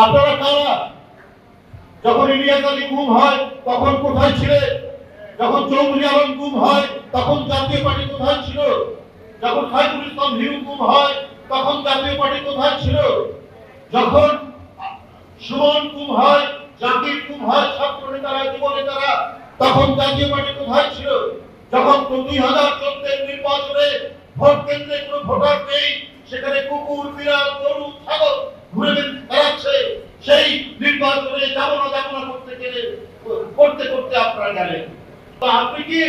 আপনারা কারা? যখন ইলিয়াস আলী গুম হয় তখন কোথায় ছিলেন? যখন চৌধুরী আলম গুম হয় তখন জাতীয় পার্টি কোথায় ছিল? যখন সাইফুল ইসলাম হিরু গুম হয় তখন জাতীয় পার্টি কোথায় ছিল? যখন সুমন গুম হয়, জাকির গুম হয়, ছাত্র নেতারা, যুব নেতারা, তখন জাতীয় পার্টি কোথায় ছিল? যখন 2014 নির্বাচনে ভোট কেন্দ্রে কোনো ভোটার নেই, সেখানে কুকুর, বিড়াল, গরু, ছাগল ঘুরে বেড়াচ্ছে, সেই নির্বাচনে যাবো না করতে করতে আপনারা গেলেন। তো আপনি কি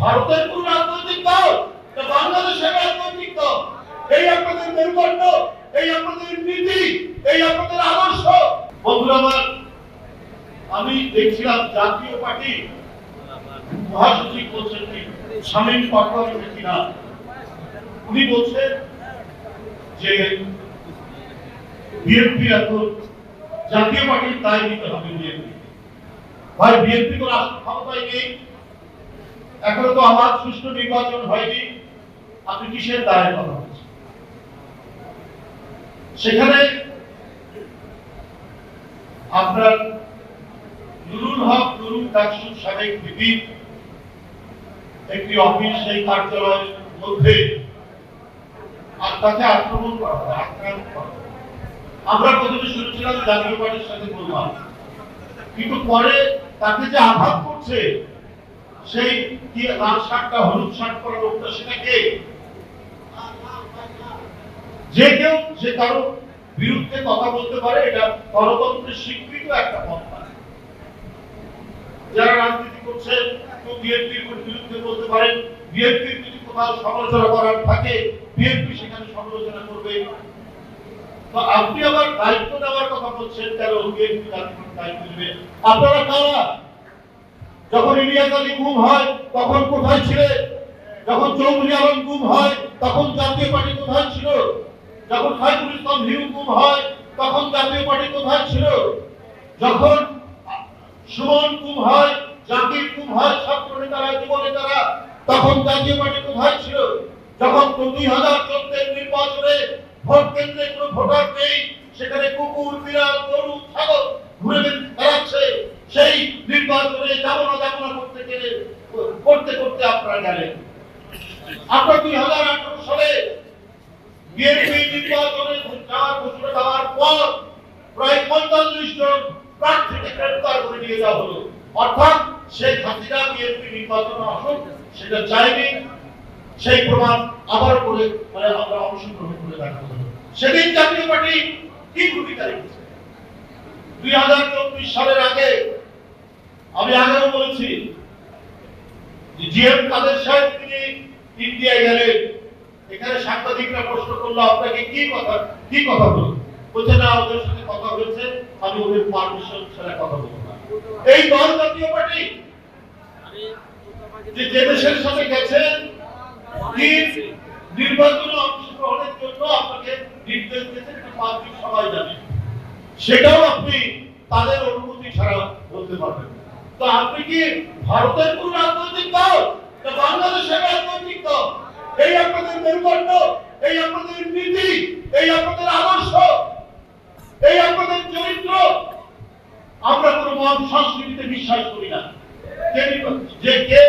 ভারতের কোন রাজনৈতিক দল না বাংলাদেশের রাজনৈতিক দল? এই আপনাদের মেরুদণ্ড, এই আপনাদের নীতি, এই আপনাদের আদর্শ। বন্ধুরা আমার, আমি দেখছিলাম জাতীয় পার্টি মহাসচিব বলছেন কি শামীম পাটোয়ারি কিনা, উনি বলছেন যে বিএনপি এখন জাতীয় পার্টির দায় নিতে হবে। বিএনপি ভাই, বিএনপি তো রাষ্ট্র ক্ষমতায় নেই, এখনো তো আমার সুষ্ঠু নির্বাচন হয়নি, আপনি কিসের দায়ের কথা বলছেন? সেখানে আপনার নুরুল হক নুরুল ডাকসুর সাবেক বিপি একটি অফিস, সেই কার্যালয়ের মধ্যে আর তাকে আক্রমণ করা হয়, আক্রমণ করা। আমরা প্রথমে শুনেছিলাম জাতীয় পার্টির সাথে বললাম, কিন্তু পরে তাকে যে আঘাত করছে সেই কি লাল শার্টটা হলুদ শার্ট পরা লোকটা, সেটা কে? যে কেউ যে কারো বিরুদ্ধে কথা বলতে পারে, এটা গণতন্ত্রের স্বীকৃত একটা পন্থা। যারা রাজনীতি করছেন কেউ বিএনপির বিরুদ্ধে বলতে পারেন, বিএনপির যদি কোথাও সমালোচনা করার থাকে বিএনপি সেখানে সমালোচনা করবে। তো আপনি আবার দায়িত্ব নেওয়ার কথা বলছেন, কেন বিএনপি দায়িত্ব নেবে? আপনারা কারা? যখন ইলিয়াস আলী গুম হয় তখন কোথায় ছিলেন? যখন চৌধুরী আলম গুম হয় তখন জাতীয় পার্টি কোথায় ছিল? যখন সাইফুল ইসলাম হিরু গুম হয় তখন জাতীয় পার্টি কোথায় ছিল? যখন সুমন গুম হয়, জাকির গুম হয়, ছাত্র নেতারা, যুব নেতারা, তখন জাতীয় পার্টি কোথায় ছিল? যখন 2014 নির্বাচনে ভোট কেন্দ্রে কোনো ভোটার নেই, সেখানে কুকুর, বিড়াল, গরু, ছাগল ঘুরে বেড়াচ্ছে, সেই নির্বাচনে যাবো না করতে করতে আপনারা গেলেন। আপনার 2018 সালে বিএনপি নির্বাচনে যাওয়ার ঘোষণা দেওয়ার পর প্রায় 45 জন প্রার্থীকে গ্রেফতার করে নিয়ে যাওয়া হলো। অর্থাৎ শেখ হাসিনা বিএনপি নির্বাচনে আসুক সেটা চাইনি, সেই প্রমাণ আবার করে আমরা অংশগ্রহণ করে দেখা হলো। সেদিন জাতীয় পার্টি কি ভূমিকা রেখেছে? 2024 সালের আগে আমি আগেও বলেছি, জিএম কাদের সাহেব তিনি ইন্ডিয়ায় গেলেন, এখানে সাংবাদিকরা প্রশ্ন করলো আপনাকে কি কথা বলুন, বলছে না ওদের সাথে কথা হয়েছে, আমি ওদের পারমিশন ছাড়া কথা বলবো না। এই দল জাতীয় পার্টি যে দেশের সাথে গেছেন নির্বাচনে অংশগ্রহণের জন্য আপনাকে নির্দেশ দিয়েছেন, এটা পাবলিক সবাই জানে, সেটাও আপনি তাদের অনুমতি ছাড়া বলতে পারবেন। তো আপনি কি ভারতের কোন রাজনৈতিক দল না বাংলাদেশের রাজনৈতিক দল? এই আপনাদের মেরুদণ্ড, এই আপনাদের নীতি, এই আপনাদের আদর্শ, এই আপনাদের চরিত্র। আমরা কোন মত সংস্কৃতিতে বিশ্বাস করি না। যে কে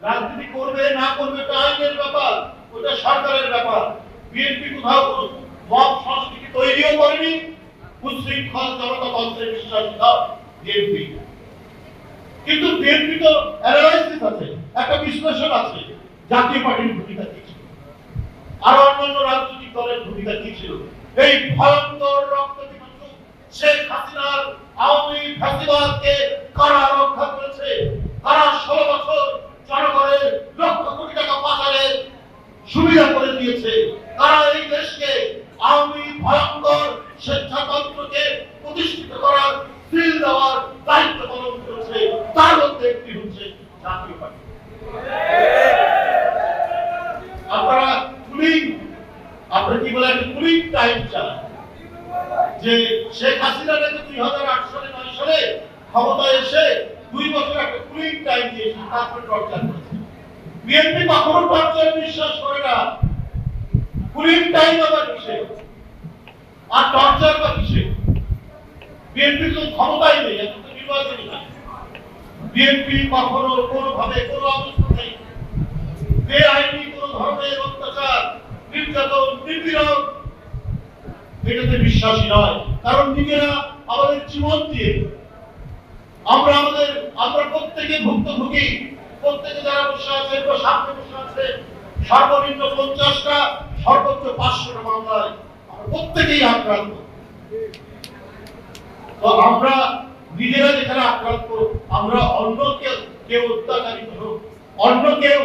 রাজনীতি করবে না করবে এটা আইনের ব্যাপার, ওটা সরকারের ব্যাপার। বিএনপি কোথাও মত সংস্কৃতি তৈরিও করেনি, উচ্ছৃঙ্খল জনতাতন্ত্রে বিশ্বাসী দল বিএনপি। কিন্তু বিএনপি তো অ্যানালাইসিস আছে, একটা বিশ্লেষণ আছে, জাতীয় পার্টির ভূমিকা কি ছিল, আর অন্যান্য রাজনৈতিক দলের ভূমিকা কি ছিল। এই ভয়ঙ্কর রক্তপিপাসু শেখ হাসিনার আওয়ামী ফ্যাসিবাদকে কারা রক্ষা করেছে? কারা 16 বছর জনগণের লক্ষ কোটি টাকা পাচারের সুবিধা করে দিয়েছে? কারা এই দেশকে আওয়ামী ভয়ঙ্কর স্বেচ্ছাতন্ত্রকে প্রতিষ্ঠিত করার সিল দেওয়ার দায়িত্ব পালন করেছে? তার মধ্যে একটি হচ্ছে জাতীয় পার্টি। আপনারা আপনারা কি বলে একটা কুলিং টাইম চান, যে শেখ হাসিনা নাকি 2008 সালে 9 সালে ক্ষমতায় এসে 2 বছর একটা কুলিং টাইম দিয়েছে, তারপরে টর্চার করেছে। বিএনপি কখনো টর্চারে বিশ্বাস করে না। কুলিং টাইম আবার কিসে আর টর্চার বা কিসে? বিএনপি তো ক্ষমতাই নেই, এখন তো নির্বাচনই নাই। বিএনপি কখনো কোনোভাবে কোনো অবস্থাতেই বেআইনি কোনো ধরনের অত্যাচার, নির্যাতন, নিপীড়ন এটাতে বিশ্বাসী নয়। কারণ নিজেরা আমাদের জীবন দিয়ে আমরা প্রত্যেকে ভুক্তভোগী। প্রত্যেকে যারা বসে আছে বা সামনে বসে আছে, সর্বনিম্ন 50টা সর্বোচ্চ 500টা মামলায় আমরা প্রত্যেকেই আক্রান্ত। তো আমরা নিজেরা যেখানে আক্রান্ত, আমরা অন্য কেউ অত্যাচারিত হোক, অন্য কেউ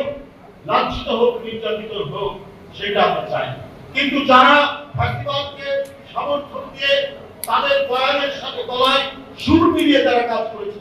লাঞ্ছিত হোক, নির্যাতিত হোক, সেটা আমরা চাই। কিন্তু যারা ফ্যাসিবাদকে সমর্থন দিয়ে তাদের বয়ানের সাথে গলায় সুর মিলিয়ে তারা কাজ করেছে,